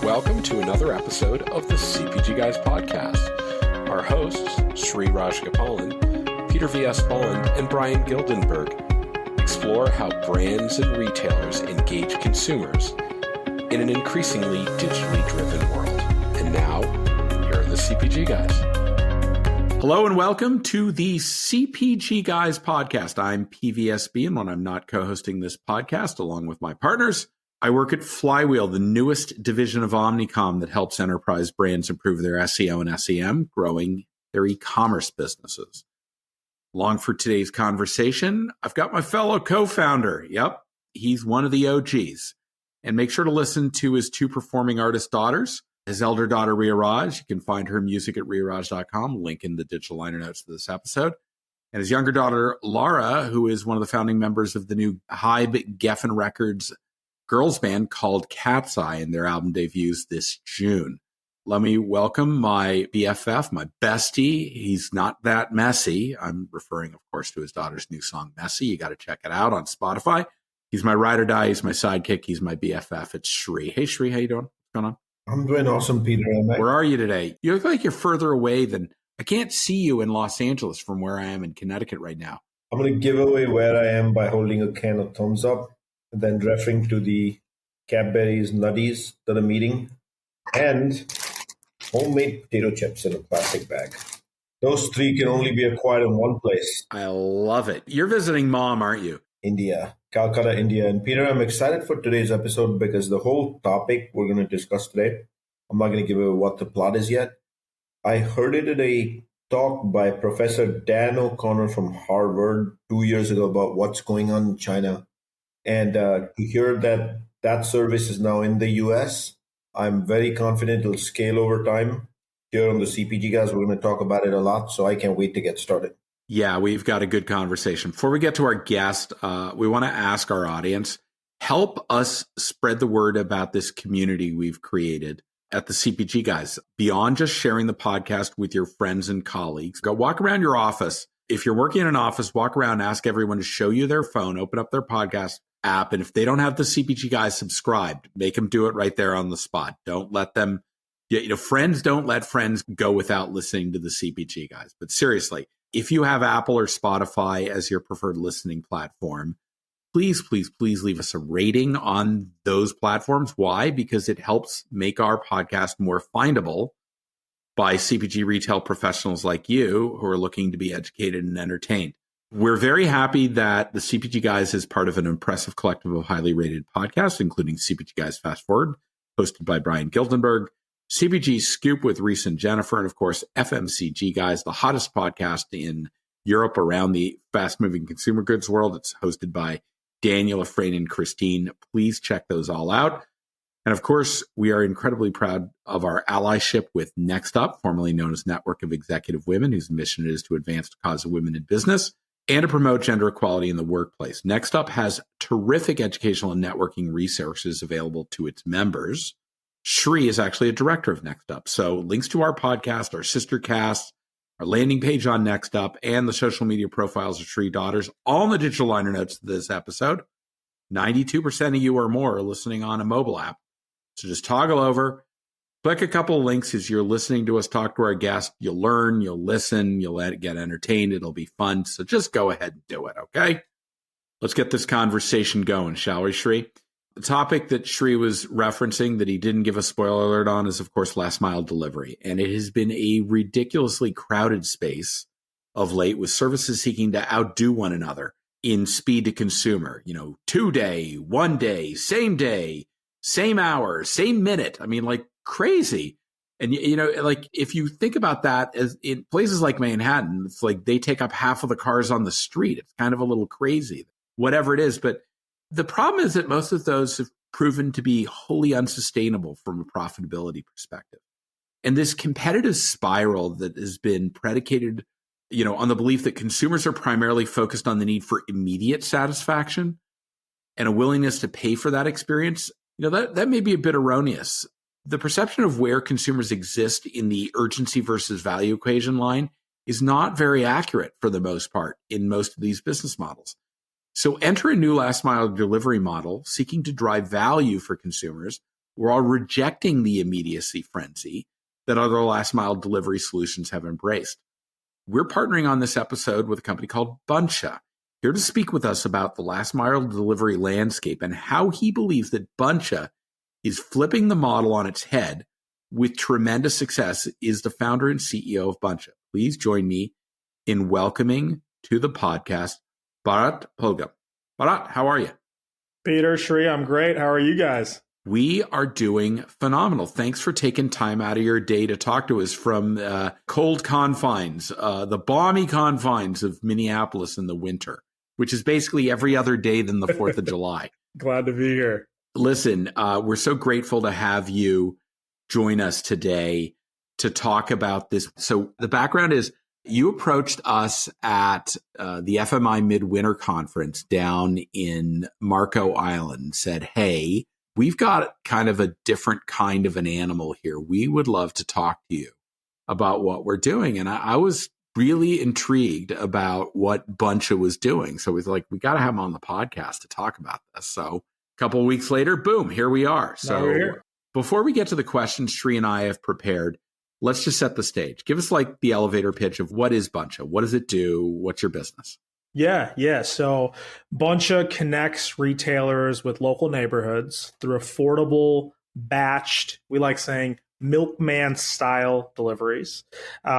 Welcome to another episode of the CPG Guys podcast. Our hosts, Sri Rajgopalan, Peter V.S. Bolland, and Brian Gildenberg explore how brands and retailers engage consumers in an increasingly digitally driven world. And now, here are the CPG Guys. Hello and welcome to the CPG Guys podcast. I'm PVSB, and when I'm not co-hosting this podcast along with my partners, I work at Flywheel, the newest division of Omnicom that helps enterprise brands improve their SEO and SEM, growing their e-commerce businesses. Along for today's conversation, I've got my fellow co-founder. Yep, he's one of the OGs. And make sure to listen to his two performing artist daughters. His elder daughter, Ria Raj. You can find her music at riaraj.com, link in the digital liner notes to this episode. And his younger daughter, Laura, who is one of the founding members of the new Hybe Geffen Records girls band called Cat's Eye, and their album debuts this June. Let me welcome my BFF, my bestie. He's not that messy. I'm referring, of course, to his daughter's new song, Messy. You got to check it out on Spotify. He's my ride or die. He's my sidekick. He's my BFF. It's Sri. Hey, Sri, how you doing? What's going on? I'm doing awesome, Peter. Where are you today? You look like you're further away than... I can't see you in Los Angeles from where I am in Connecticut right now. I'm going to give away where I am by holding a can of thumbs up, and then referring to the Cadbury's Nutties that I'm eating, and homemade potato chips in a plastic bag. Those three can only be acquired in one place. I love it. You're visiting mom, aren't you? India, Calcutta, India. And Peter, I'm excited for today's episode because the whole topic we're going to discuss today, I'm not going to give away what the plot is yet. I heard it at a talk by Professor Dan O'Connor from Harvard 2 years ago about what's going on in China. And to hear that that service is now in the US, I'm very confident it'll scale over time. Here on the CPG Guys, we're going to talk about it a lot, so I can't wait to get started. Yeah, we've got a good conversation. Before we get to our guest, we want to ask our audience, help us spread the word about this community we've created at the CPG Guys. Beyond just sharing the podcast with your friends and colleagues, go walk around your office. If you're working in an office, walk around, ask everyone to show you their phone, open up their podcast app. And if they don't have the CPG Guys subscribed, make them do it right there on the spot. Don't let them, friends don't let friends go without listening to the CPG Guys. But seriously, if you have Apple or Spotify as your preferred listening platform, please, please, please leave us a rating on those platforms. Why? Because it helps make our podcast more findable by CPG retail professionals like you who are looking to be educated and entertained. We're very happy that the CPG Guys is part of an impressive collective of highly rated podcasts, including CPG Guys Fast Forward, hosted by Brian Gildenberg, CPG Scoop with Reese and Jennifer, and of course, FMCG Guys, the hottest podcast in Europe around the fast-moving consumer goods world. It's hosted by Daniel, Efrain, and Christine. Please check those all out. And of course, we are incredibly proud of our allyship with Next Up, formerly known as Network of Executive Women, whose mission it is to advance the cause of women in business and to promote gender equality in the workplace. Next Up has terrific educational and networking resources available to its members. Sri is actually a director of Next Up. So links to our podcast, our sister casts, our landing page on Next Up, and the social media profiles of Sri daughters, all in the digital liner notes of this episode. 92% of you or more are listening on a mobile app. So just toggle over, click a couple of links as you're listening to us talk to our guest. You'll learn, you'll listen, you'll get entertained. It'll be fun. So just go ahead and do it, okay? Let's get this conversation going, shall we, Sri? The topic that Sri was referencing that he didn't give a spoiler alert on is, of course, last mile delivery. And it has been a ridiculously crowded space of late with services seeking to outdo one another in speed to consumer. 2-day, 1 day, same hour, same minute. I mean, like crazy. And, if you think about that as in places like Manhattan, it's like they take up half of the cars on the street. It's kind of a little crazy, whatever it is. But the problem is that most of those have proven to be wholly unsustainable from a profitability perspective. And this competitive spiral that has been predicated, on the belief that consumers are primarily focused on the need for immediate satisfaction and a willingness to pay for that experience, that may be a bit erroneous. The perception of where consumers exist in the urgency versus value equation line is not very accurate for the most part in most of these business models. So enter a new last mile delivery model seeking to drive value for consumers We're all rejecting the immediacy frenzy that other last mile delivery solutions have embraced. We're partnering on this episode with a company called Buncha, here to speak with us about the last mile delivery landscape and how he believes that Buncha is flipping the model on its head with tremendous success is the founder and CEO of Buncha. Please join me in welcoming to the podcast, Bharat Pulgam. Bharat, how are you? Peter, Shri, I'm great. How are you guys? We are doing phenomenal. Thanks for taking time out of your day to talk to us from cold confines, the balmy confines of Minneapolis in the winter, which is basically every other day than the 4th of July. Glad to be here. Listen, we're so grateful to have you join us today to talk about this. So the background is you approached us at the FMI Midwinter Conference down in Marco Island and said, hey, we've got kind of a different kind of an animal here. We would love to talk to you about what we're doing. And I was really intrigued about what Buncha was doing. So we was like, we got to have him on the podcast to talk about this. So a couple of weeks later, boom, here we are. So before we get to the questions Sri and I have prepared, let's just set the stage. Give us like the elevator pitch of what is Buncha? What does it do? What's your business? Yeah. So Buncha connects retailers with local neighborhoods through affordable, batched, we like saying, milkman style deliveries.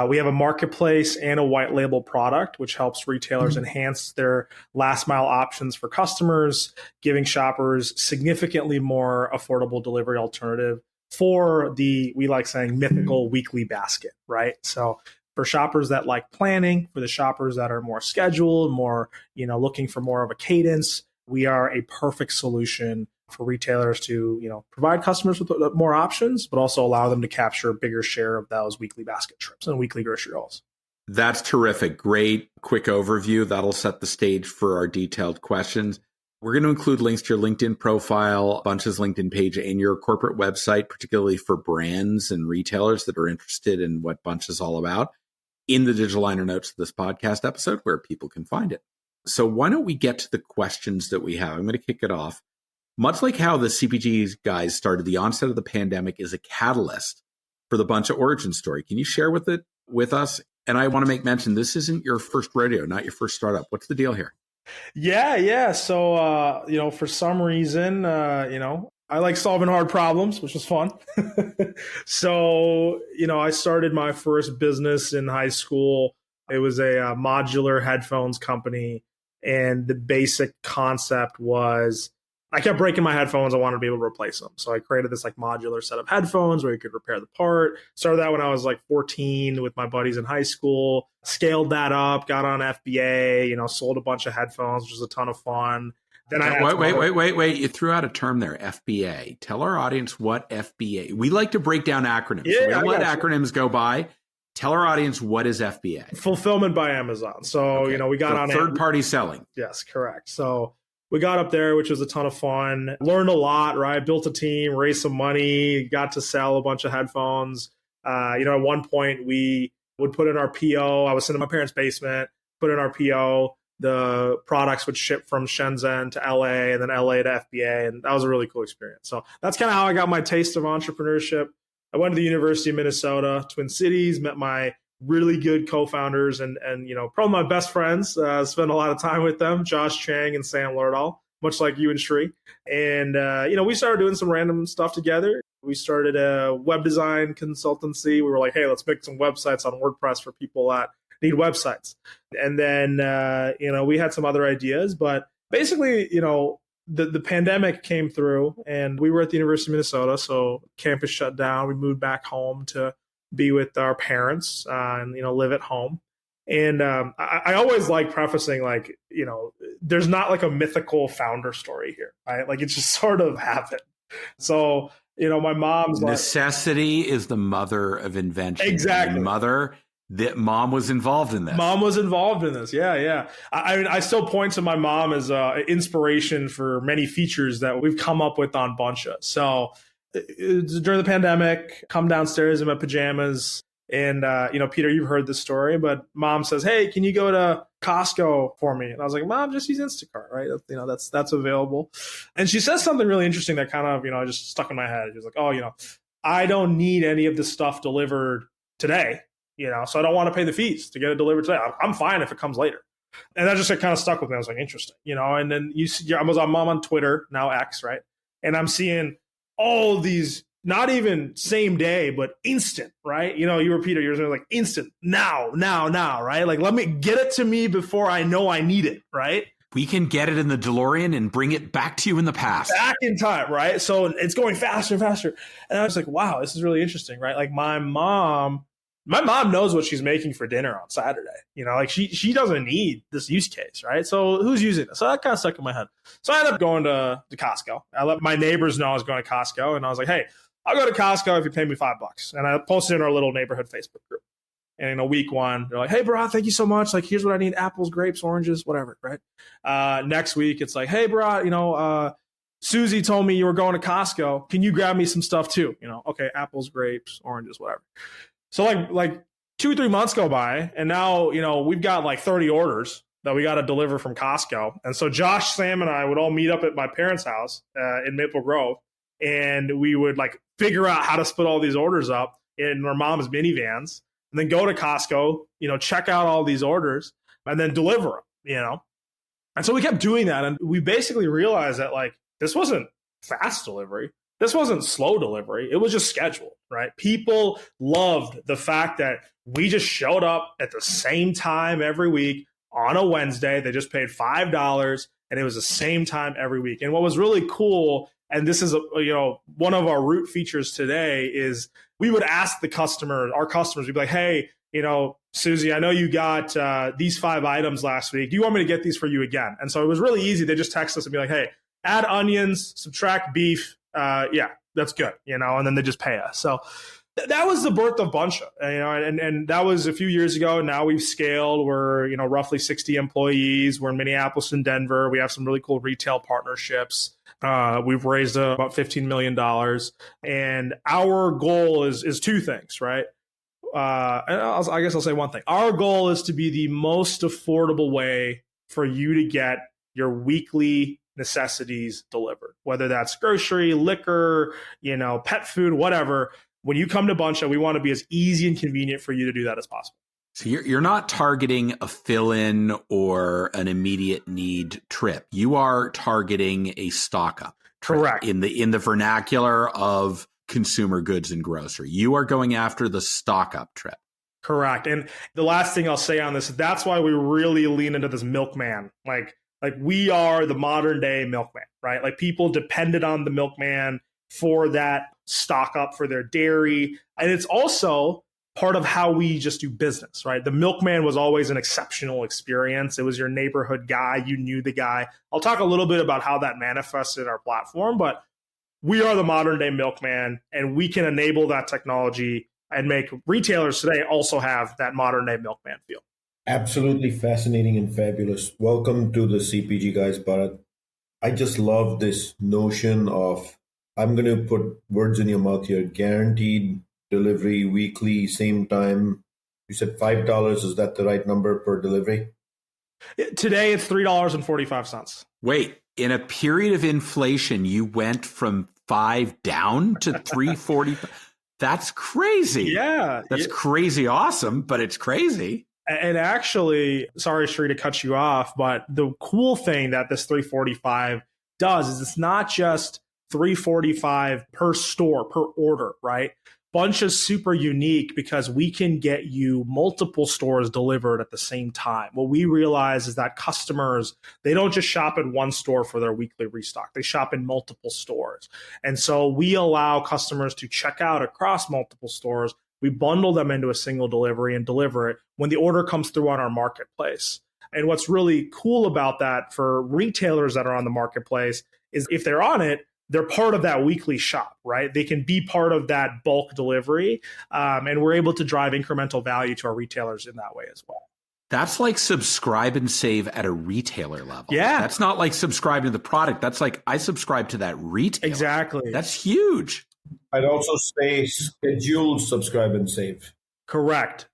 We have a marketplace and a white label product, which helps retailers enhance their last mile options for customers, giving shoppers significantly more affordable delivery alternative for the, we like saying, mythical weekly basket, right? So for shoppers that like planning, for the shoppers that are more scheduled, more, looking for more of a cadence, we are a perfect solution for retailers to, provide customers with more options, but also allow them to capture a bigger share of those weekly basket trips and weekly grocery hauls. That's terrific. Great quick overview. That'll set the stage for our detailed questions. We're going to include links to your LinkedIn profile, Buncha's LinkedIn page, and your corporate website, particularly for brands and retailers that are interested in what Buncha is all about, in the digital liner notes of this podcast episode where people can find it. So why don't we get to the questions that we have? I'm going to kick it off. Much like how the CPG Guys started, the onset of the pandemic is a catalyst for the Buncha origin story. Can you share with us? And I want to make mention, this isn't your first rodeo, not your first startup. What's the deal here? Yeah. So, for some reason, I like solving hard problems, which was fun. So, I started my first business in high school. It was a modular headphones company. And the basic concept was I kept breaking my headphones. I wanted to be able to replace them. So I created this like modular set of headphones where you could repair the part. Started that when I was like 14 with my buddies in high school. Scaled that up, got on FBA, sold a bunch of headphones, which was a ton of fun. Then Wait. You threw out a term there, FBA. Tell our audience what FBA. We like to break down acronyms. Yeah, we don't let acronyms go by. Tell our audience, what is FBA? Fulfillment by Amazon. So, okay. We got on third-party selling. Yes, correct. So we got up there, which was a ton of fun. Learned a lot, right? Built a team, raised some money, got to sell a bunch of headphones. At one point we would put in our PO. I was sitting in my parents' basement, put in our PO. The products would ship from Shenzhen to LA and then LA to FBA. And that was a really cool experience. So that's kind of how I got my taste of entrepreneurship. I went to the University of Minnesota, Twin Cities, met my really good co-founders and probably my best friends. Spent a lot of time with them, Josh Chang and Sam Lerdahl, much like you and Shri. And, we started doing some random stuff together. We started a web design consultancy. We were like, hey, let's make some websites on WordPress for people that need websites. And then, we had some other ideas, but basically, the pandemic came through and we were at the University of Minnesota. So campus shut down. We moved back home to be with our parents and, live at home. And I always like prefacing, like, there's not like a mythical founder story here, right? Like it just sort of happened. So, my mom's necessity is the mother of invention. Exactly. Mom was involved in this. Mom was involved in this. Yeah. I still point to my mom as inspiration for many features that we've come up with on Buncha. So during the pandemic, come downstairs in my pajamas. And, Peter, you've heard this story, but mom says, hey, can you go to Costco for me. And I was like, Mom, just use Instacart, right? That's available. And she says something really interesting that kind of, just stuck in my head. She was like, oh, I don't need any of this stuff delivered today, so I don't want to pay the fees to get it delivered today. I'm fine if it comes later. And that just kind of stuck with me. I was like, interesting, and then I was on Mom on Twitter, now X, right? And I'm seeing all these, not even same day, but instant, right? You were Peter, you were like instant, now, right? Like, let me get it to me before I know I need it, right? We can get it in the DeLorean and bring it back to you in the past. Back in time, right? So it's going faster and faster. And I was like, wow, this is really interesting, right? Like my mom knows what she's making for dinner on Saturday. Like she doesn't need this use case, right? So who's using this? So that kind of stuck in my head. So I ended up going to Costco. I let my neighbors know I was going to Costco, and I was like, hey, I'll go to Costco if you pay me $5. And I posted in our little neighborhood Facebook group. And week one, they're like, hey, bro, thank you so much. Like, here's what I need: apples, grapes, oranges, whatever, right? Next week, it's like, hey, bro, Susie told me you were going to Costco. Can you grab me some stuff too? Okay, apples, grapes, oranges, whatever. So like 2-3 months go by, and now, we've got like 30 orders that we got to deliver from Costco. And so Josh, Sam, and I would all meet up at my parents' house in Maple Grove, and we would like figure out how to split all these orders up in our mom's minivans, and then go to Costco, check out all these orders, and then deliver them, And so we kept doing that, and we basically realized that like this wasn't fast delivery. This wasn't slow delivery. It was just scheduled, right? People loved the fact that we just showed up at the same time every week on a Wednesday. They just paid $5, and it was the same time every week. And what was really cool, and this is one of our root features today, is we would ask our customers, we'd be like, hey, Susie, I know you got these 5 items last week. Do you want me to get these for you again? And so it was really easy. They just text us and be like, hey, add onions, subtract beef. Yeah, that's good, and then they just pay us. So that was the birth of Buncha, and that was a few years ago. Now we've scaled. We're, roughly 60 employees. We're in Minneapolis and Denver. We have some really cool retail partnerships. We've raised about $15 million. And our goal is 2 things, right? And I guess I'll say one thing. Our goal is to be the most affordable way for you to get your weekly necessities delivered, whether that's grocery, liquor, pet food, whatever. When you come to Buncha, we want to be as easy and convenient for you to do that as possible. So you're not targeting a fill-in or an immediate need trip. You are targeting a stock-up. Correct. In the vernacular of consumer goods and grocery. You are going after the stock-up trip. Correct. And the last thing I'll say on this, that's why we really lean into this milkman. Like we are the modern day milkman, right? Like people depended on the milkman for that stock up for their dairy. And it's also part of how we just do business, right? The milkman was always an exceptional experience. It was your neighborhood guy. You knew the guy. I'll talk a little bit about how that manifested in our platform, but we are the modern day milkman, and we can enable that technology and make retailers today also have that modern day milkman feel. Absolutely fascinating and fabulous. Welcome to the CPG Guys, Bharat. I just love this notion of, I'm going to put words in your mouth here, guaranteed delivery, weekly, same time. You said $5. Is that the right number per delivery? Today, it's $3.45. Wait, in a period of inflation, you went from 5 down to 3.40. That's crazy. Yeah. That's crazy awesome, but it's crazy. And actually, sorry, Sri, to cut you off, but the cool thing that this 345 does is it's not just 345 per store, per order, right? Bunch is super unique because we can get you multiple stores delivered at the same time. What we realize is that customers, they don't just shop at one store for their weekly restock. They shop in multiple stores. And so we allow customers to check out across multiple stores. We bundle them into a single delivery and deliver it when the order comes through on our marketplace. And what's really cool about that for retailers that are on the marketplace is if they're on it, they're part of that weekly shop, right? They can be part of that bulk delivery. And we're able to drive incremental value to our retailers in that way as well. That's like subscribe and save at a retailer level. Yeah. That's not like subscribing to the product. That's like I subscribe to that retailer. Exactly. That's huge. I'd also say schedule, subscribe, and save. Correct.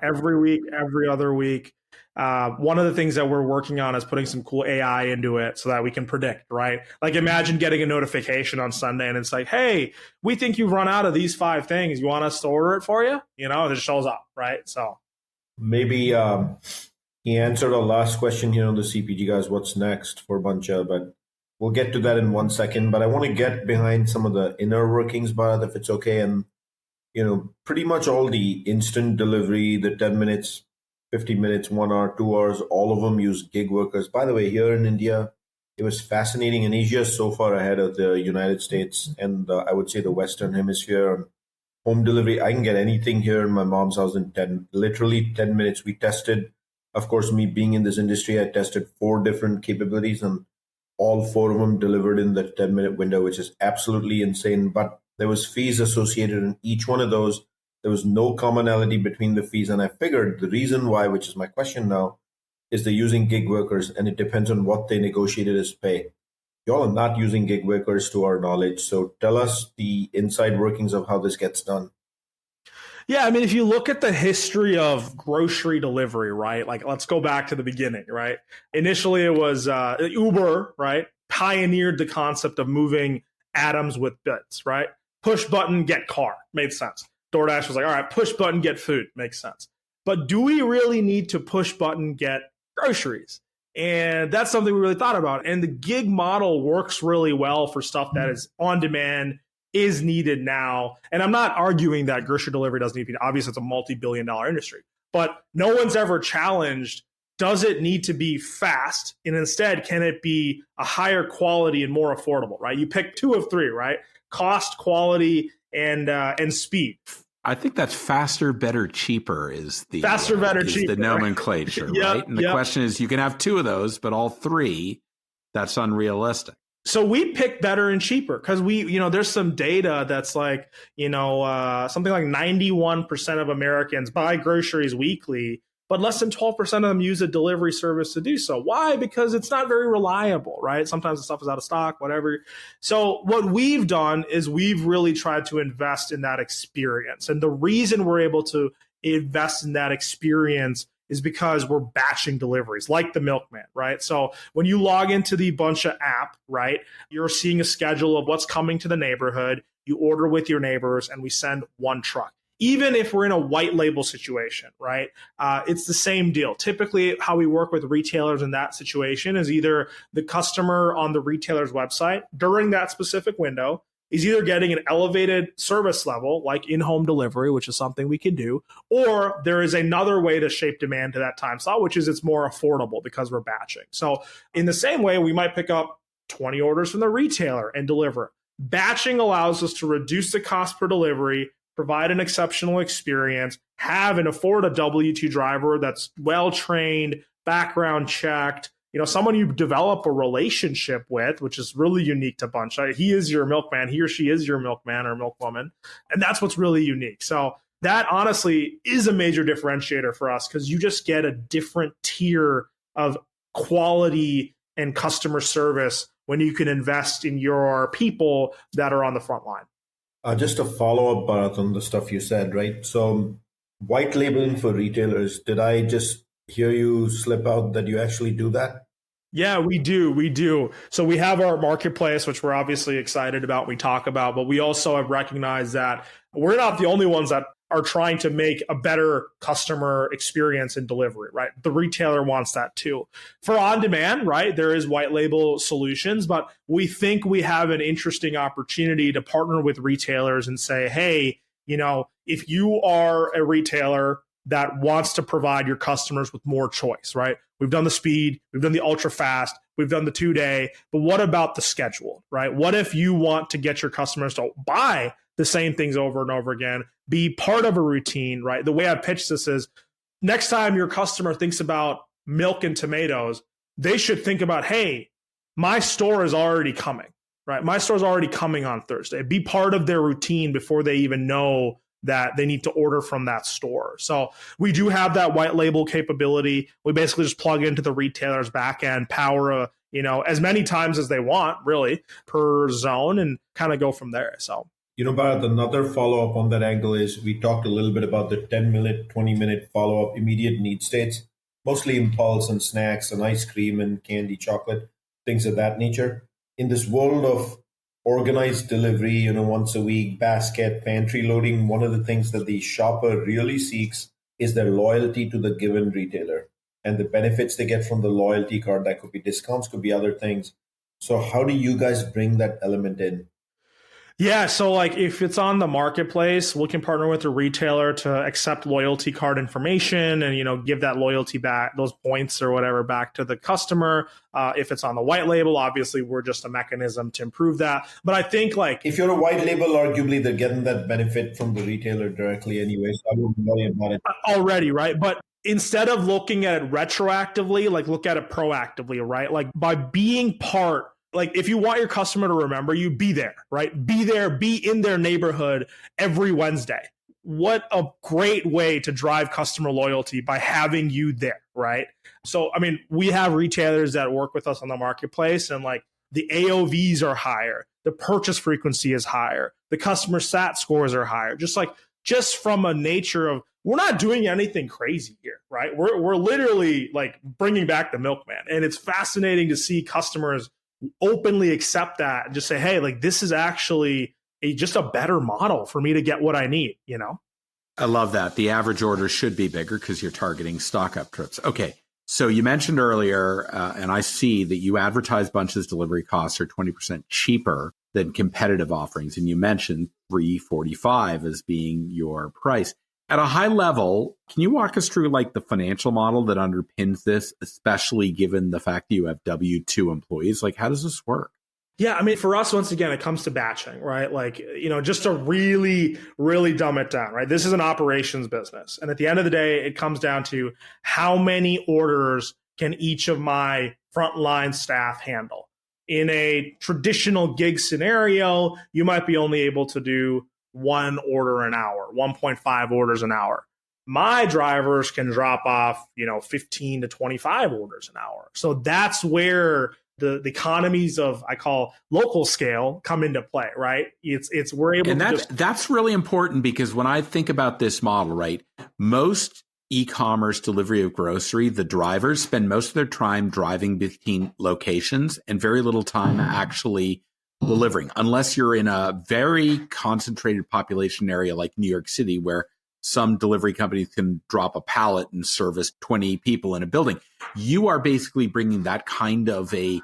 Every week, every other week. One of the things that we're working on is putting some cool AI into it so that we can predict, right? Like imagine getting a notification on Sunday and it's like, hey, we think you've run out of these 5 things. You want us to order it for you? You know, it just shows up, right? So Maybe he answered our last question here on the CPG guys. What's next for Buncha? But we'll get to that in 1 second. But I want to get behind some of the inner workings, Bharat, if it's okay. And pretty much all the instant delivery, the 10 minutes, 50 minutes, 1 hour, 2 hours, all of them use gig workers. By the way, here in India, it was fascinating. And Asia is so far ahead of the United States and I would say the Western Hemisphere. Home delivery, I can get anything here in my mom's house in literally 10 minutes. We tested, of course, me being in this industry, I tested 4 different capabilities and all 4 of them delivered in the 10-minute window, which is absolutely insane. But there was fees associated in each one of those. There was no commonality between the fees. And I figured the reason why, which is my question now, is they're using gig workers and it depends on what they negotiated as pay. Y'all are not using gig workers to our knowledge. So tell us the inside workings of how this gets done. Yeah, I mean, if you look at the history of grocery delivery, right? Like, let's go back to the beginning, right? Initially, it was Uber, right? Pioneered the concept of moving atoms with bits, right? Push button, get car. Made sense. DoorDash was like, all right, push button, get food. Makes sense. But do we really need to push button, get groceries? And that's something we really thought about. And the gig model works really well for stuff that is on demand, is needed now. And I'm not arguing that grocery delivery doesn't need to be, obviously it's a multi-billion-dollar industry, but no one's ever challenged, does it need to be fast? And instead, can it be a higher quality and more affordable, right? You pick 2 of 3, right? Cost, quality, and speed. I think that's faster, better, cheaper is the cheaper, the nomenclature, right? Right? And the question is, you can have 2 of those, but all 3, that's unrealistic. So we pick better and cheaper because there's some data that's like, something like 91% of Americans buy groceries weekly, but less than 12% of them use a delivery service to do so. Why? Because it's not very reliable, right? Sometimes the stuff is out of stock, whatever. So what we've done is we've really tried to invest in that experience. And the reason we're able to invest in that experience is because we're batching deliveries like the milkman, right? So when you log into the Buncha app, right, you're seeing a schedule of what's coming to the neighborhood. You order with your neighbors and we send 1 truck. Even if we're in a white label situation, right, it's the same deal. Typically, how we work with retailers in that situation is either the customer on the retailer's website during that specific window is either getting an elevated service level, like in-home delivery, which is something we can do, or there is another way to shape demand to that time slot, which is it's more affordable because we're batching. So in the same way, we might pick up 20 orders from the retailer and deliver. Batching allows us to reduce the cost per delivery, provide an exceptional experience, afford a W-2 driver that's well-trained, background checked, someone you develop a relationship with, which is really unique to Buncha. He is your milkman. He or she is your milkman or milkwoman. And that's what's really unique. So that honestly is a major differentiator for us because you just get a different tier of quality and customer service when you can invest in your people that are on the front line. Just a follow-up, Bharat, on the stuff you said, right? So white labeling for retailers, did I just hear you slip out that you actually do that? Yeah, we do. We do. So we have our marketplace, which we're obviously excited about, we talk about, but we also have recognized that we're not the only ones that are trying to make a better customer experience in delivery, right? The retailer wants that too. For on demand, right, there is white label solutions, but we think we have an interesting opportunity to partner with retailers and say, hey, if you are a retailer that wants to provide your customers with more choice, right? We've done the speed, we've done the ultra fast, we've done the 2-day, but what about the schedule, right? What if you want to get your customers to buy the same things over and over again, be part of a routine, right? The way I pitch this is next time your customer thinks about milk and tomatoes, they should think about, hey, my store is already coming, right? My store is already coming on Thursday. Be part of their routine before they even know that they need to order from that store. So we do have that white label capability. We basically just plug into the retailer's backend, power as many times as they want, really, per zone, and kind of go from there. So, Bharat, another follow-up on that angle is we talked a little bit about the 10-minute, 20-minute follow-up immediate need states. mostly impulse and snacks and ice cream and candy, chocolate, things of that nature. In this world of organized delivery, once a week, basket, pantry loading, one of the things that the shopper really seeks is their loyalty to the given retailer and the benefits they get from the loyalty card. That could be discounts, could be other things. So how do you guys bring that element in? Yeah, so like if it's on the marketplace, we can partner with a retailer to accept loyalty card information and give that loyalty back, those points or whatever back to the customer. If it's on the white label, obviously we're just a mechanism to improve that. But I think like if you're a white label, arguably they're getting that benefit from the retailer directly anyway. So I wouldn't worry about it already, right? But instead of looking at it retroactively, like look at it proactively, right? Like by being part. Like if you want your customer to remember you, be there, right? Be there, be in their neighborhood every Wednesday. What a great way to drive customer loyalty by having you there, right? So, I mean, we have retailers that work with us on the marketplace and like the AOVs are higher, the purchase frequency is higher, the customer sat scores are higher. Just from a nature of, we're not doing anything crazy here, right? We're literally like bringing back the milkman. And it's fascinating to see customers openly accept that and just say, hey, like this is actually just a better model for me to get what I need, I love that. The average order should be bigger because you're targeting stock up trips. Okay. So you mentioned earlier, and I see that you advertise Buncha's delivery costs are 20% cheaper than competitive offerings. And you mentioned $3.45 as being your price. At a high level, can you walk us through like the financial model that underpins this, especially given the fact that you have W-2 employees? Like, how does this work? Yeah, I mean, for us, once again, it comes to batching, right? Like, just to really, really dumb it down, right? This is an operations business. And at the end of the day, it comes down to how many orders can each of my frontline staff handle? In a traditional gig scenario, you might be only able to do 1 order an hour, 1.5 orders an hour. My drivers can drop off, 15 to 25 orders an hour. So that's where the economies of, I call local scale, come into play, right? We're able to that's really important because when I think about this model, right, most e-commerce delivery of grocery, the drivers spend most of their time driving between locations and very little time actually delivering, unless you're in a very concentrated population area like New York City, where some delivery companies can drop a pallet and service 20 people in a building. You are basically bringing that kind of a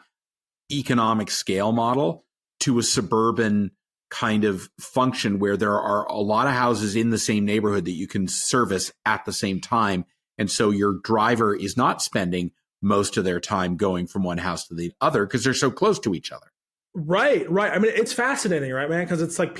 economic scale model to a suburban kind of function where there are a lot of houses in the same neighborhood that you can service at the same time. And so your driver is not spending most of their time going from one house to the other because they're so close to each other. Right. I mean, it's fascinating, right, man? Because it's like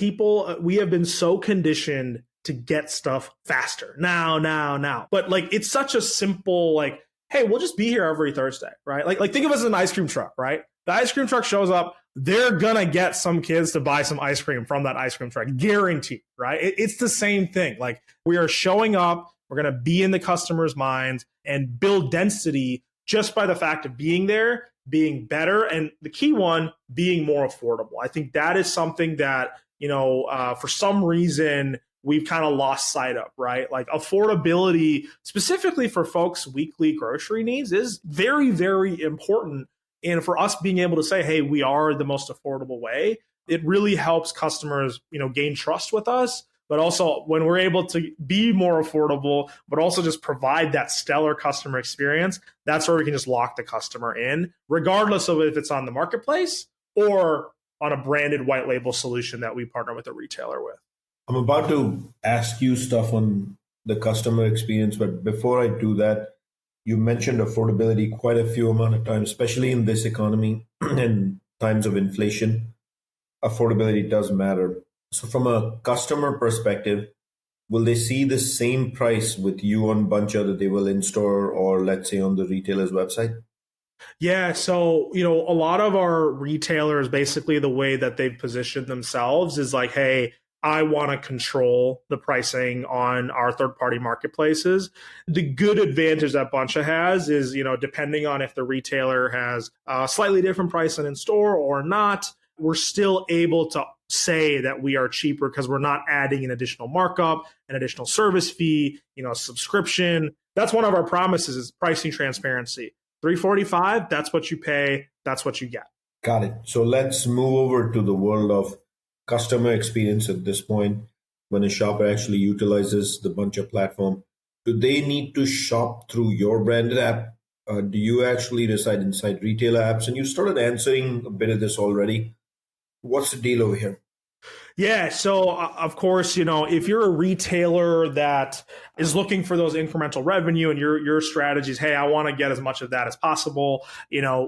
we have been so conditioned to get stuff faster. Now. But like, it's such a simple, like, hey, we'll just be here every Thursday, right? Like think of us as an ice cream truck, right? The ice cream truck shows up, they're gonna get some kids to buy some ice cream from that ice cream truck, guaranteed, right? It's the same thing. Like we are showing up, we're gonna be in the customer's minds and build density just by the fact of being there, being better, and the key one, being more affordable. I think that is something that, for some reason, we've kind of lost sight of, right? Like affordability, specifically for folks' weekly grocery needs, is very, very important. And for us being able to say, hey, we are the most affordable way, it really helps customers, gain trust with us. But also when we're able to be more affordable, but also just provide that stellar customer experience, that's where we can just lock the customer in, regardless of if it's on the marketplace or on a branded white label solution that we partner with a retailer with. I'm about to ask you stuff on the customer experience, but before I do that, you mentioned affordability quite a few amount of times, especially in this economy and times of inflation. Affordability does matter. So from a customer perspective, will they see the same price with you on Buncha that they will in store or let's say on the retailer's website? Yeah, so a lot of our retailers, basically the way that they've positioned themselves is like, hey, I want to control the pricing on our third-party marketplaces. The good advantage that Buncha has is, depending on if the retailer has a slightly different price than in store or not, we're still able to say that we are cheaper because we're not adding an additional markup, an additional service fee, subscription. That's one of our promises is pricing transparency. $345, that's what you pay, that's what you get. Got it. So let's move over to the world of customer experience at this point. When a shopper actually utilizes the Buncha platform, do they need to shop through your branded app? Do you actually reside inside retailer apps? And you started answering a bit of this already. What's the deal over here? Yeah. So of course, if you're a retailer that is looking for those incremental revenue and your strategy is, hey, I want to get as much of that as possible.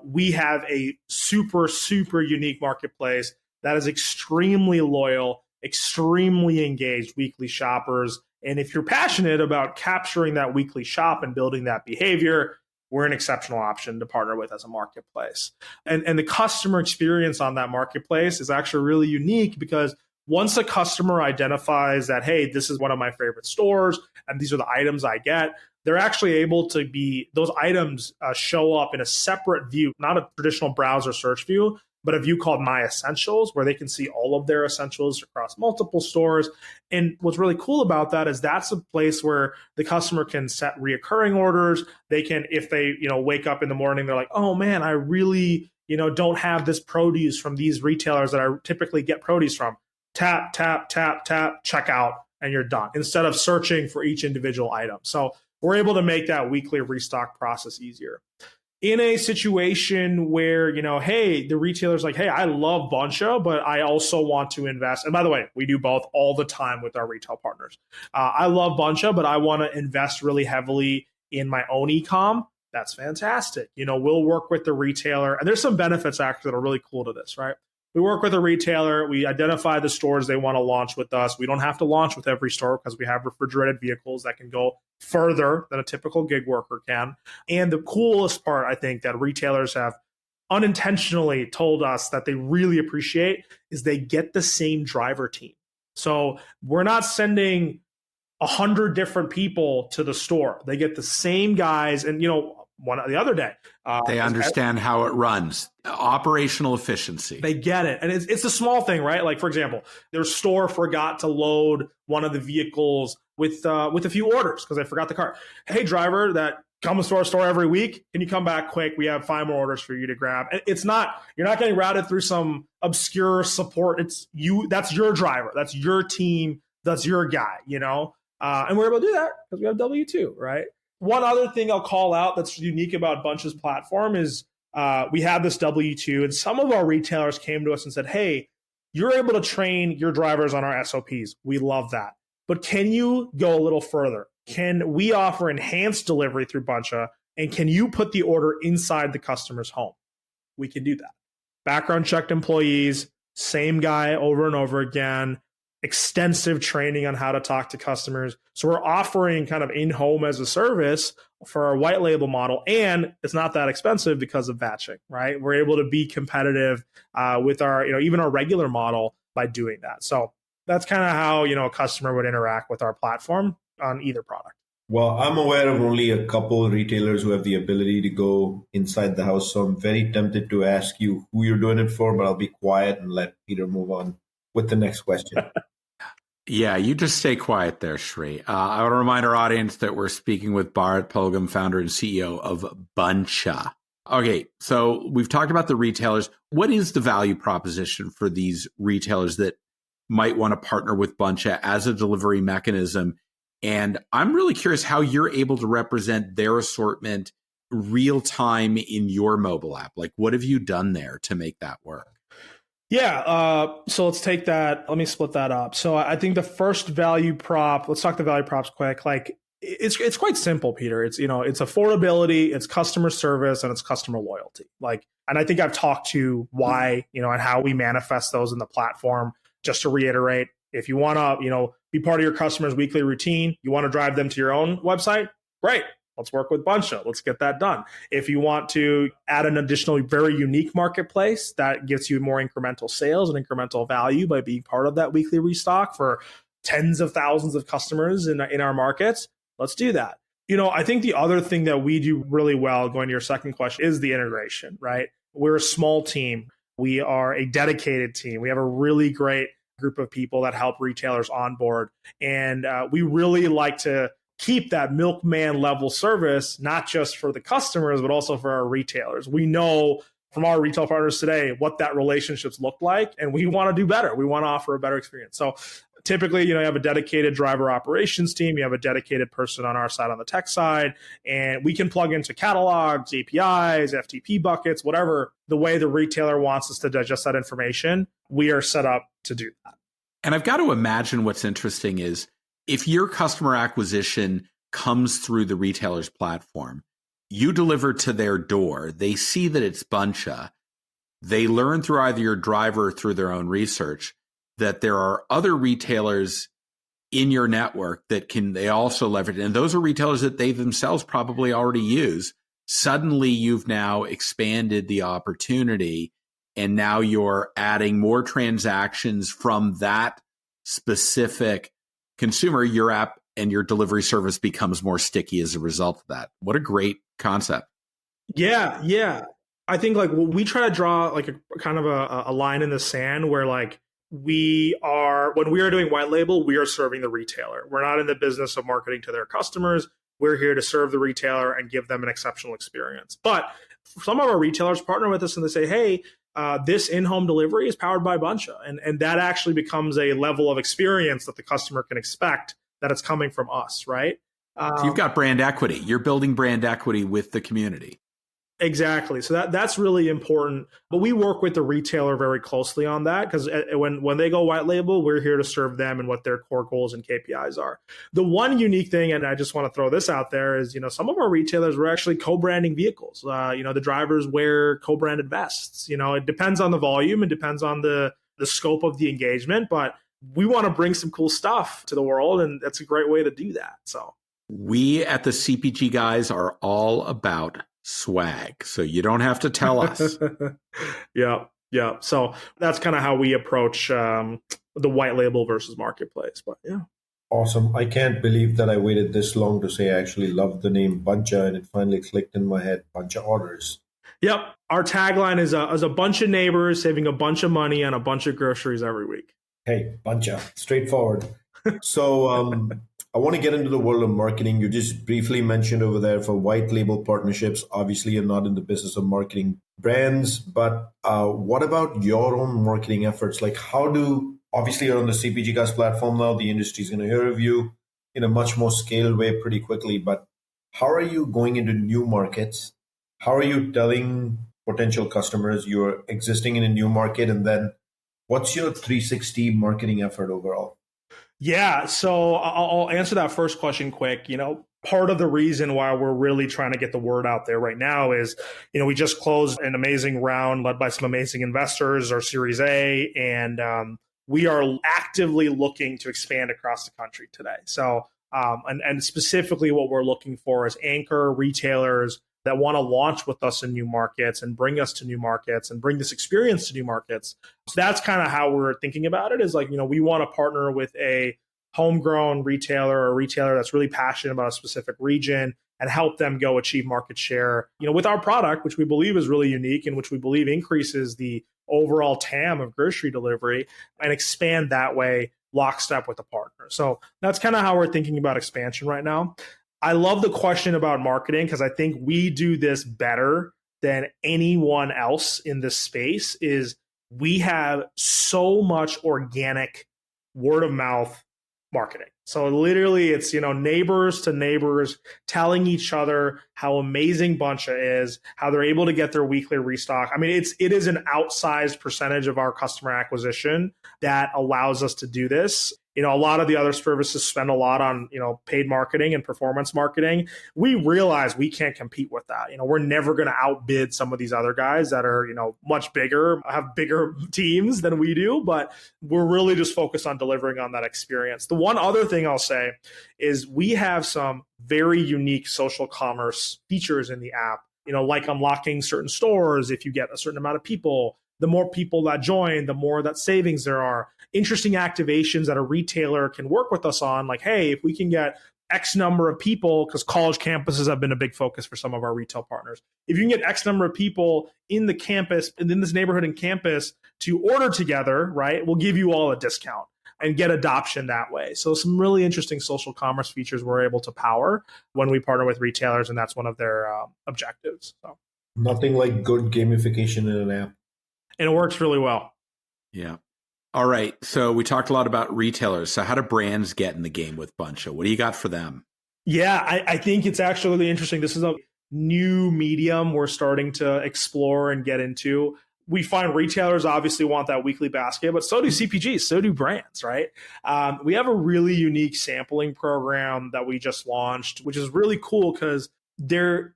We have a super, super unique marketplace that is extremely loyal, extremely engaged weekly shoppers. And if you're passionate about capturing that weekly shop and building that behavior, we're an exceptional option to partner with as a marketplace. And the customer experience on that marketplace is actually really unique because once a customer identifies that, hey, this is one of my favorite stores and these are the items I get, they're actually able to those items show up in a separate view, not a traditional browser search view, but a view called My Essentials, where they can see all of their essentials across multiple stores. And what's really cool about that is that's a place where the customer can set reoccurring orders. They can, if they, wake up in the morning, they're like, oh man, I really, don't have this produce from these retailers that I typically get produce from. Tap, tap, tap, tap, check out, and you're done, instead of searching for each individual item. So we're able to make that weekly restock process easier. In a situation where, hey, the retailer's like, hey, I love Buncha, but I also want to invest. And by the way, we do both all the time with our retail partners. I love Buncha, but I want to invest really heavily in my own e-com. That's fantastic. We'll work with the retailer. And there's some benefits actually that are really cool to this, right? We work with a retailer. We identify the stores they want to launch with us. We don't have to launch with every store because we have refrigerated vehicles that can go further than a typical gig worker can. And the coolest part, I think, that retailers have unintentionally told us that they really appreciate is they get the same driver team. So we're not sending 100 different people to the store. They get the same guys. And, the other day. They understand how it runs. Operational efficiency. They get it. And it's a small thing, right? Like, for example, their store forgot to load one of the vehicles with a few orders because they forgot the cart. Hey, driver that comes to our store every week, can you come back quick? We have 5 more orders for you to grab. You're not getting routed through some obscure support. It's you. That's your driver. That's your team. That's your guy, and we're able to do that because we have W2, right? One other thing I'll call out that's unique about Buncha's platform is we have this W2, and some of our retailers came to us and said, hey, you're able to train your drivers on our SOPs. We love that. But can you go a little further? Can we offer enhanced delivery through Buncha, and can you put the order inside the customer's home? We can do that. Background checked employees, same guy over and over again, extensive training on how to talk to customers. So we're offering kind of in-home as a service for our white label model, and it's not that expensive because of batching, right? We're able to be competitive with our, even our regular model by doing that. So that's kind of how, a customer would interact with our platform on either product. Well, I'm aware of only a couple of retailers who have the ability to go inside the house. So I'm very tempted to ask you who you're doing it for, but I'll be quiet and let Peter move on with the next question. Yeah, you just stay quiet there, Shri. I want to remind our audience that we're speaking with Bharat Pulgam, founder and CEO of Buncha. Okay, so we've talked about the retailers. What is the value proposition for these retailers that might want to partner with Buncha as a delivery mechanism? And I'm really curious how you're able to represent their assortment real time in your mobile app. Like, what have you done there to make that work? Yeah. So let's take that. Let me split that up. So I think the first value prop, let's talk the value props quick. Like it's quite simple, Peter. It's, it's affordability, it's customer service, and it's customer loyalty. And I think I've talked to why, and how we manifest those in the platform. Just to reiterate, if you want to, be part of your customer's weekly routine, you want to drive them to your own website, great. Let's work with Buncha. Let's get that done. If you want to add an additional very unique marketplace that gets you more incremental sales and incremental value by being part of that weekly restock for tens of thousands of customers in our markets, let's do that. I think the other thing that we do really well, going to your second question, is the integration, right? We're a small team. We are a dedicated team. We have a really great group of people that help retailers onboard. And we really like to keep that milkman level service, not just for the customers, but also for our retailers. We know from our retail partners today what that relationships look like, and we want to do better. We want to offer a better experience. So typically, you have a dedicated driver operations team, you have a dedicated person on our side on the tech side, and we can plug into catalogs, APIs, FTP buckets, whatever the way the retailer wants us to digest that information. We are set up to do that. And I've got to imagine what's interesting is if your customer acquisition comes through the retailer's platform, you deliver to their door, they see that it's Buncha, they learn through either your driver or through their own research that there are other retailers in your network that they also leverage. And those are retailers that they themselves probably already use. Suddenly you've now expanded the opportunity, and now you're adding more transactions from that specific consumer. Your app and your delivery service becomes more sticky as a result of that. What a great concept. Yeah. I think we try to draw like a kind of a line in the sand where when we are doing white label, we are serving the retailer. We're not in the business of marketing to their customers. We're here to serve the retailer and give them an exceptional experience. But some of our retailers partner with us and they say, hey, this in-home delivery is powered by Buncha. And that actually becomes a level of experience that the customer can expect that it's coming from us, right? So you've got brand equity. You're building brand equity with the community. Exactly. So that's really important. But we work with the retailer very closely on that because when they go white label, we're here to serve them and what their core goals and KPIs are. The one unique thing, and I just want to throw this out there, is some of our retailers were actually co-branding vehicles. The drivers wear co-branded vests. It depends on the volume, it depends on the scope of the engagement, but we want to bring some cool stuff to the world, and that's a great way to do that. So we at the CPG Guys are all about swag, so you don't have to tell us. Yeah. So that's kind of how we approach the white label versus marketplace. But yeah. Awesome. I can't believe that I waited this long to say I actually love the name Buncha, and it finally clicked in my head. Buncha orders. Yep. Our tagline is a bunch of neighbors saving a bunch of money on a bunch of groceries every week. Hey, Buncha. Straightforward. So I want to get into the world of marketing. You just briefly mentioned over there for white label partnerships. Obviously, you're not in the business of marketing brands, but what about your own marketing efforts? Obviously you're on the CPG Guys platform now. The industry is going to hear of you in a much more scaled way pretty quickly. But how are you going into new markets? How are you telling potential customers you're existing in a new market? And then what's your 360 marketing effort overall? Yeah, so I'll answer that first question quick. Part of the reason why we're really trying to get the word out there right now is, we just closed an amazing round led by some amazing investors, our Series A, and we are actively looking to expand across the country today. So, and specifically what we're looking for is anchor retailers that want to launch with us in new markets and bring us to new markets and bring this experience to new markets. So that's kind of how we're thinking about it is we want to partner with a homegrown retailer or a retailer that's really passionate about a specific region and help them go achieve market share, with our product, which we believe is really unique and which we believe increases the overall TAM of grocery delivery and expand that way lockstep with a partner. So that's kind of how we're thinking about expansion right now. I love the question about marketing because I think we do this better than anyone else in this space. Is we have so much organic word of mouth marketing. So literally it's, neighbors to neighbors telling each other how amazing Buncha is, how they're able to get their weekly restock. I mean, it is an outsized percentage of our customer acquisition that allows us to do this. A lot of the other services spend a lot on, paid marketing and performance marketing. We realize we can't compete with that. We're never going to outbid some of these other guys that are, much bigger, have bigger teams than we do, but we're really just focused on delivering on that experience. The one other thing I'll say is we have some very unique social commerce features in the app, like unlocking certain stores if you get a certain amount of people. The more people that join, the more that savings there are. Interesting activations that a retailer can work with us on, like, hey, if we can get X number of people, because college campuses have been a big focus for some of our retail partners. If you can get X number of people in the campus and in this neighborhood and campus to order together, right, we'll give you all a discount and get adoption that way. So some really interesting social commerce features we're able to power when we partner with retailers, and that's one of their objectives. So Nothing like good gamification in an app. and it works really well. Yeah. All right. So we talked a lot about retailers. So how do brands get in the game with Buncha? What do you got for them? Yeah, I think it's actually really interesting. This is a new medium we're starting to explore and get into. We find retailers obviously want that weekly basket, but so do CPGs, so do brands, right? We have a really unique sampling program that we just launched, which is really cool because there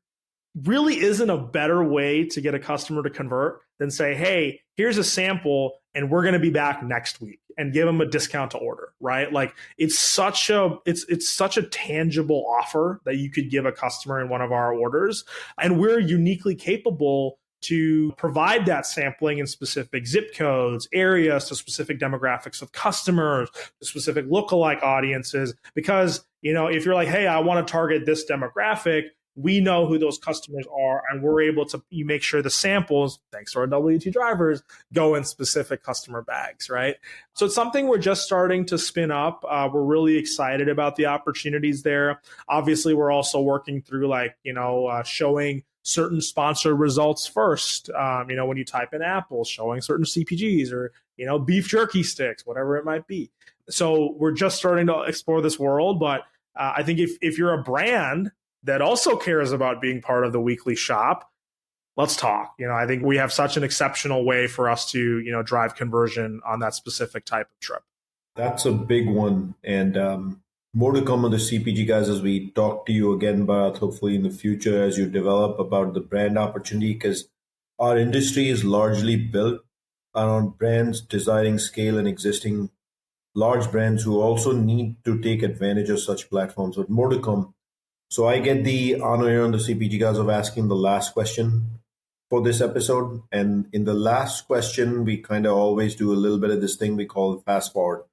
really isn't a better way to get a customer to convert than say, hey, here's a sample and we're going to be back next week, and give them a discount to order, right? Like it's such a tangible offer that you could give a customer in one of our orders. And we're uniquely capable to provide that sampling in specific zip codes, areas, to specific demographics of customers, to specific lookalike audiences. Because, if you're like, hey, I want to target this demographic, we know who those customers are, and we're able to make sure the samples, thanks to our W2 drivers, go in specific customer bags, right? So it's something we're just starting to spin up. We're really excited about the opportunities there. Obviously, we're also working through showing certain sponsored results first. When you type in Apple, showing certain CPGs or, beef jerky sticks, whatever it might be. So we're just starting to explore this world. But I think if you're a brand that also cares about being part of the weekly shop, let's talk. I think we have such an exceptional way for us to, drive conversion on that specific type of trip. That's a big one. And more to come on the CPG guys as we talk to you again, Bharat, hopefully in the future as you develop about the brand opportunity, because our industry is largely built around brands desiring scale and existing large brands who also need to take advantage of such platforms. But more to come. So I get the honor here on the CPG guys of asking the last question for this episode. And in the last question, we kind of always do a little bit of this thing we call fast forward.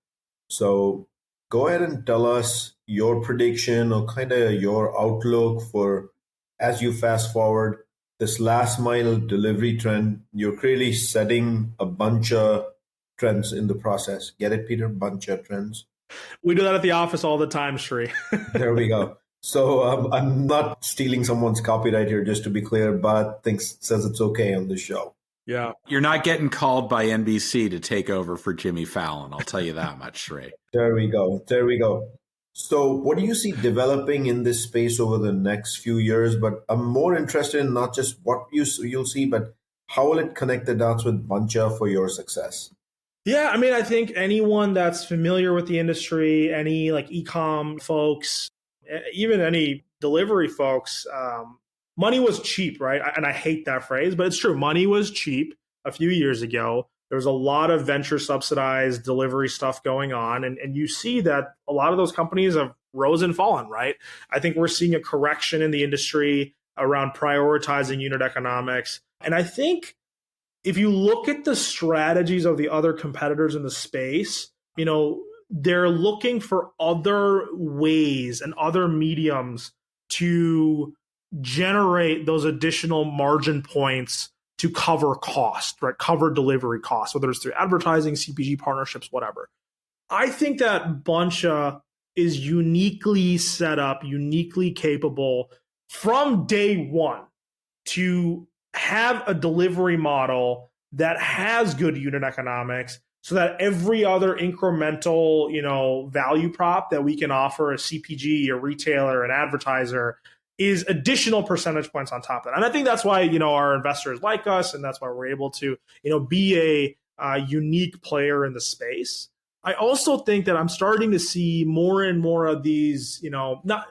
So go ahead and tell us your prediction or kind of your outlook for as you fast forward this last mile delivery trend. You're clearly setting a bunch of trends in the process. Get it, Peter? Bunch of trends. We do that at the office all the time, Shri. There we go. So I'm not stealing someone's copyright here, just to be clear, but says it's okay on the show. Yeah. You're not getting called by NBC to take over for Jimmy Fallon. I'll tell you that much, Ray. There we go. So what do you see developing in this space over the next few years? But I'm more interested in not just what you'll see, but how will it connect the dots with Buncha for your success? Yeah, I think anyone that's familiar with the industry, any like e-com folks, even any delivery folks, money was cheap, right? And I hate that phrase, but it's true. Money was cheap a few years ago. There was a lot of venture subsidized delivery stuff going on. And you see that a lot of those companies have rose and fallen, right? I think we're seeing a correction in the industry around prioritizing unit economics. And I think if you look at the strategies of the other competitors in the space, they're looking for other ways and other mediums to generate those additional margin points to cover cost, right? Cover delivery costs, whether it's through advertising, CPG partnerships, whatever. I think that Buncha is uniquely set up, uniquely capable from day one to have a delivery model that has good unit economics, so that every other incremental, value prop that we can offer a CPG, a retailer, an advertiser is additional percentage points on top of that. And I think that's why, our investors like us, and that's why we're able to, be a unique player in the space. I also think that I'm starting to see more and more of these, not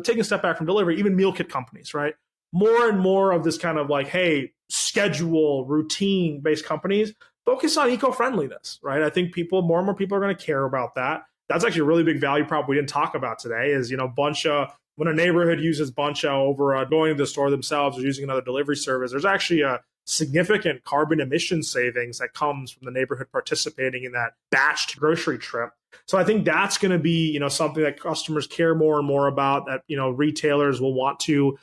taking a step back from delivery, even meal kit companies, right? More and more of this kind of like, hey, schedule, routine-based companies focus on eco-friendliness, right? I think more and more people are going to care about that. That's actually a really big value prop we didn't talk about today is, Buncha, when a neighborhood uses Buncha over going to the store themselves or using another delivery service, there's actually a significant carbon emission savings that comes from the neighborhood participating in that batched grocery trip. So I think that's going to be, something that customers care more and more about, that, retailers will want to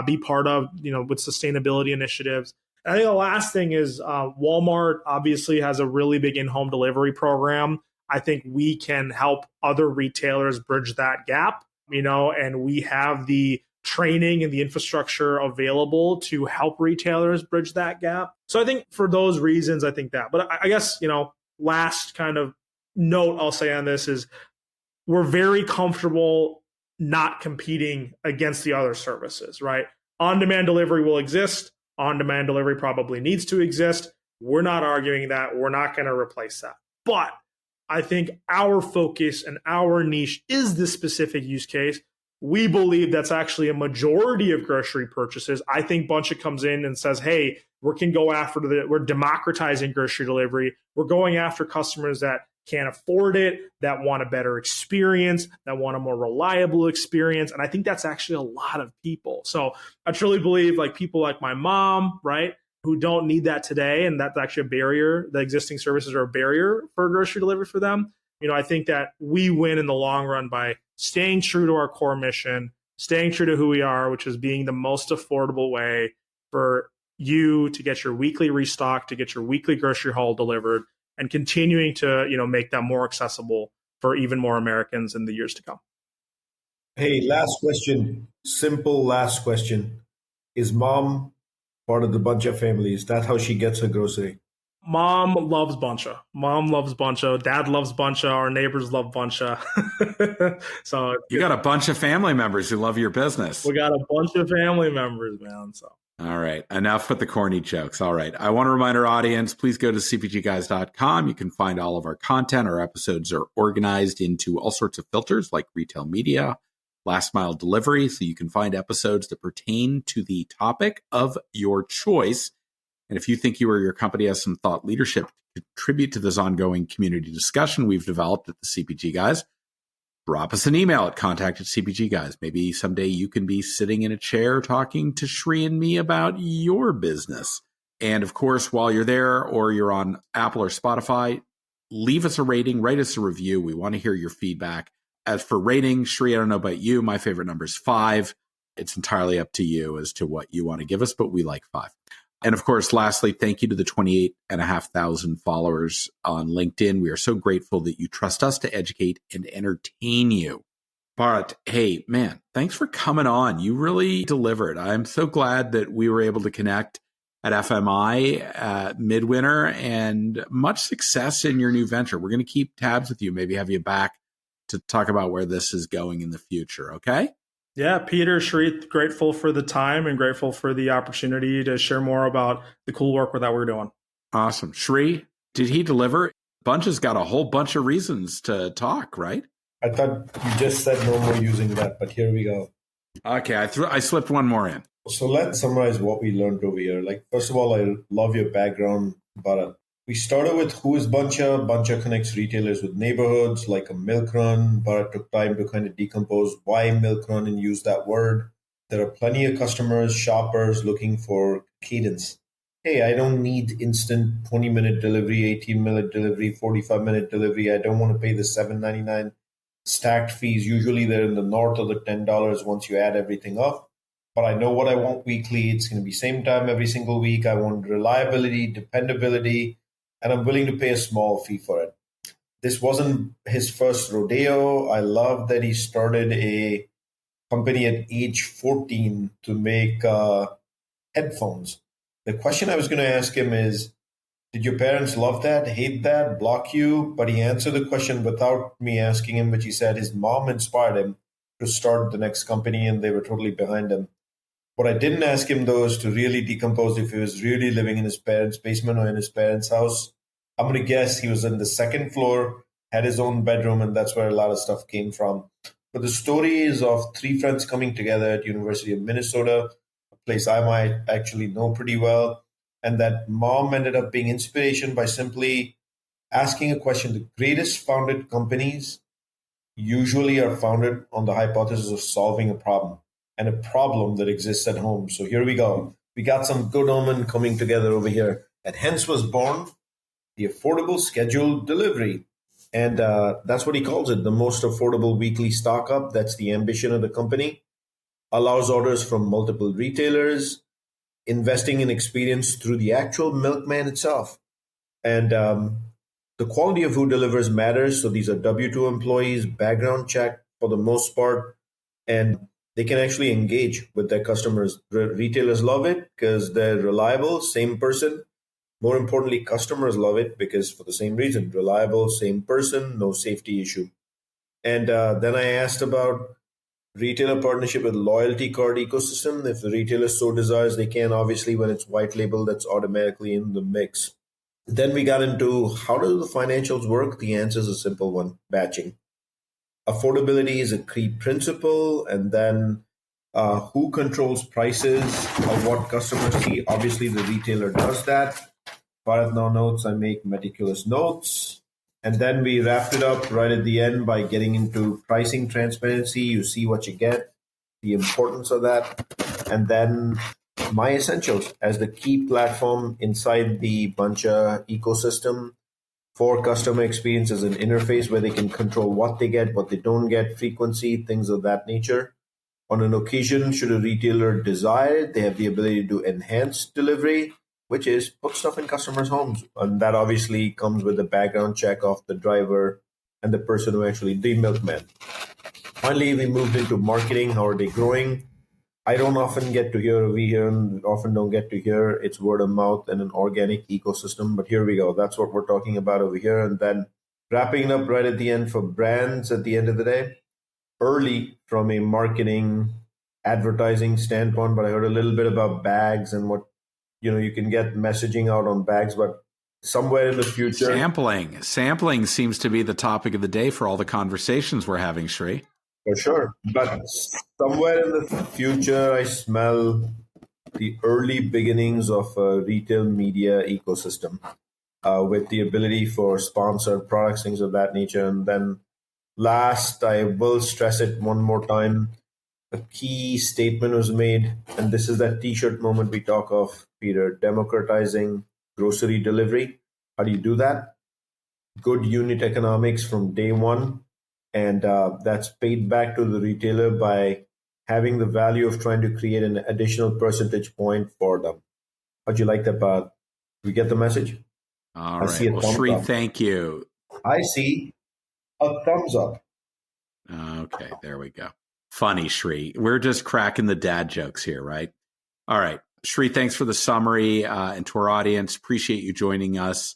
be part of, with sustainability initiatives. And I think the last thing is Walmart obviously has a really big in-home delivery program. I think we can help other retailers bridge that gap, and we have the training and the infrastructure available to help retailers bridge that gap. So I think for those reasons, I think that. But I guess, last kind of note I'll say on this is we're very comfortable not competing against the other services, right? On-demand delivery will exist. On-demand delivery probably needs to exist. We're not arguing that. We're not going to replace that. But I think our focus and our niche is this specific use case. We believe that's actually a majority of grocery purchases. I think Buncha comes in and says, hey, we're democratizing grocery delivery. We're going after customers that can't afford it, that want a better experience, that want a more reliable experience. And I think that's actually a lot of people. So I truly believe people like my mom, right, who don't need that today. And that's actually a barrier. The existing services are a barrier for grocery delivery for them. I think that we win in the long run by staying true to our core mission, staying true to who we are, which is being the most affordable way for you to get your weekly restock, to get your weekly grocery haul delivered, and continuing to, make that more accessible for even more Americans in the years to come. Hey, last question. Simple last question. Is mom part of the Buncha family? Is that how she gets her grocery? Mom loves Buncha. Mom loves Buncha. Dad loves Buncha. Our neighbors love Buncha. So you got a bunch of family members who love your business. We got a bunch of family members, man. So. All right. Enough with the corny jokes. All right. I want to remind our audience, please go to cpgguys.com. You can find all of our content. Our episodes are organized into all sorts of filters like retail media, last mile delivery. So you can find episodes that pertain to the topic of your choice. And if you think you or your company has some thought leadership to contribute to this ongoing community discussion we've developed at the CPG Guys, drop us an email at contact@CPG Guys. Maybe someday you can be sitting in a chair talking to Shri and me about your business. And of course, while you're there or you're on Apple or Spotify, leave us a rating, write us a review. We want to hear your feedback. As for rating, Shri, I don't know about you, my favorite number is 5. It's entirely up to you as to what you want to give us, but we like 5. And of course, lastly, thank you to the 28,500 followers on LinkedIn. We are so grateful that you trust us to educate and entertain you. Bharat, hey, man, thanks for coming on. You really delivered. I'm so glad that we were able to connect at FMI midwinter, and much success in your new venture. We're going to keep tabs with you, maybe have you back to talk about where this is going in the future, okay? Yeah, Peter, Shri, grateful for the time and grateful for the opportunity to share more about the cool work that we're doing. Awesome. Shri, did he deliver? Buncha's got a whole bunch of reasons to talk, right? I thought you just said no more using that, but here we go. Okay, I slipped one more in. So let's summarize what we learned over here. First of all, I love your background, Bharat. We started with who is Buncha. Buncha connects retailers with neighborhoods like a milk run. Bharat took time to kind of decompose why milk run and use that word. There are plenty of customers, shoppers looking for cadence. Hey, I don't need instant 20-minute delivery, 18-minute delivery, 45-minute delivery. I don't want to pay the $7.99 stacked fees. Usually they're in the north of the $10 once you add everything up. But I know what I want weekly. It's going to be same time every single week. I want reliability, dependability, and I'm willing to pay a small fee for it. This wasn't his first rodeo. I love that he started a company at age 14 to make headphones. The question I was going to ask him is, did your parents love that, hate that, block you? But he answered the question without me asking him, which he said his mom inspired him to start the next company and they were totally behind him. What I didn't ask him, though, is to really decompose if he was really living in his parents' basement or in his parents' house. I'm going to guess he was on the second floor, had his own bedroom, and that's where a lot of stuff came from. But the story is of 3 friends coming together at University of Minnesota, a place I might actually know pretty well. And that mom ended up being inspiration by simply asking a question. The greatest founded companies usually are founded on the hypothesis of solving a problem, and a problem that exists at home. So here we go. We got some good omen coming together over here. And hence was born the affordable scheduled delivery. And that's what he calls it, the most affordable weekly stock up. That's the ambition of the company. Allows orders from multiple retailers, investing in experience through the actual milkman itself. And the quality of who delivers matters. So these are W-2 employees, background check for the most part, and they can actually engage with their customers. Retailers love it because they're reliable, same person. More importantly, customers love it because for the same reason, reliable, same person, no safety issue. And then I asked about retailer partnership with loyalty card ecosystem. If the retailer so desires, they can. Obviously, when it's white label, that's automatically in the mix. Then we got into how do the financials work? The answer is a simple one, batching. Affordability is a key principle, and then who controls prices of what customers see? Obviously, the retailer does that. Bharat now notes, I make meticulous notes. And then we wrapped it up right at the end by getting into pricing transparency. You see what you get, the importance of that. And then my essentials as the key platform inside the Buncha ecosystem for customer experience as an interface where they can control what they get, what they don't get, frequency, things of that nature. On an occasion, should a retailer desire, they have the ability to do enhanced delivery, which is put stuff in customers' homes. And that obviously comes with the background check of the driver and the person who actually, the milkman. Finally, we moved into marketing. How are they growing? I don't often get to hear, we hear and often don't get to hear. It's word of mouth and an organic ecosystem. But here we go. That's what we're talking about over here. And then wrapping it up right at the end for brands at the end of the day. Early from a marketing, advertising standpoint, but I heard a little bit about bags and what, you can get messaging out on bags, but somewhere in the future. Sampling seems to be the topic of the day for all the conversations we're having, Shri. For sure. But somewhere in the future, I smell the early beginnings of a retail media ecosystem with the ability for sponsored products, things of that nature. And then last, I will stress it one more time. A key statement was made, and this is that t-shirt moment we talk of, Peter, democratizing grocery delivery. How do you do that? Good unit economics from day one, and that's paid back to the retailer by having the value of trying to create an additional percentage point for them. How'd you like that, Bharat? We get the message? All right. Well, Shri, thank you. I see a thumbs up. Okay, there we go. Funny, Shri. We're just cracking the dad jokes here, right? All right. Shri, thanks for the summary. And to our audience, appreciate you joining us.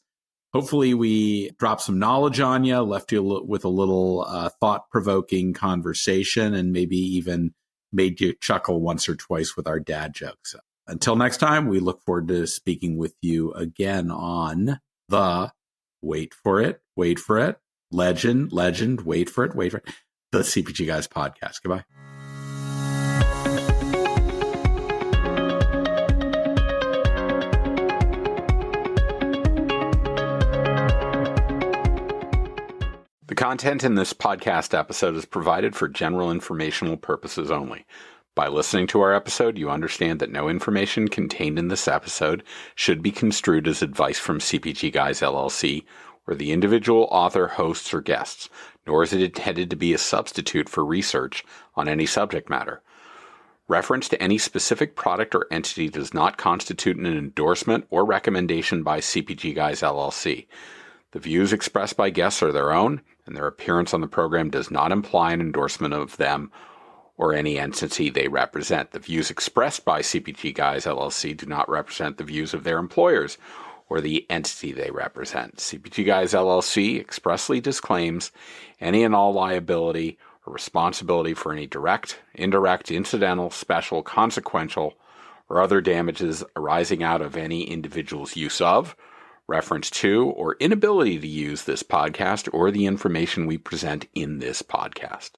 Hopefully we dropped some knowledge on you, left you with a little thought-provoking conversation, and maybe even made you chuckle once or twice with our dad jokes. Until next time, we look forward to speaking with you again on the, wait for it, legend, wait for it, the CPG Guys podcast. Goodbye. The content in this podcast episode is provided for general informational purposes only. By listening to our episode, you understand that no information contained in this episode should be construed as advice from CPG Guys LLC or the individual author, hosts, or guests, nor is it intended to be a substitute for research on any subject matter. Reference to any specific product or entity does not constitute an endorsement or recommendation by CPG Guys LLC. The views expressed by guests are their own, and their appearance on the program does not imply an endorsement of them or any entity they represent. The views expressed by CPG Guys LLC do not represent the views of their employers or the entity they represent. CPG Guys LLC expressly disclaims any and all liability or responsibility for any direct, indirect, incidental, special, consequential, or other damages arising out of any individual's use of, reference to, or inability to use this podcast or the information we present in this podcast.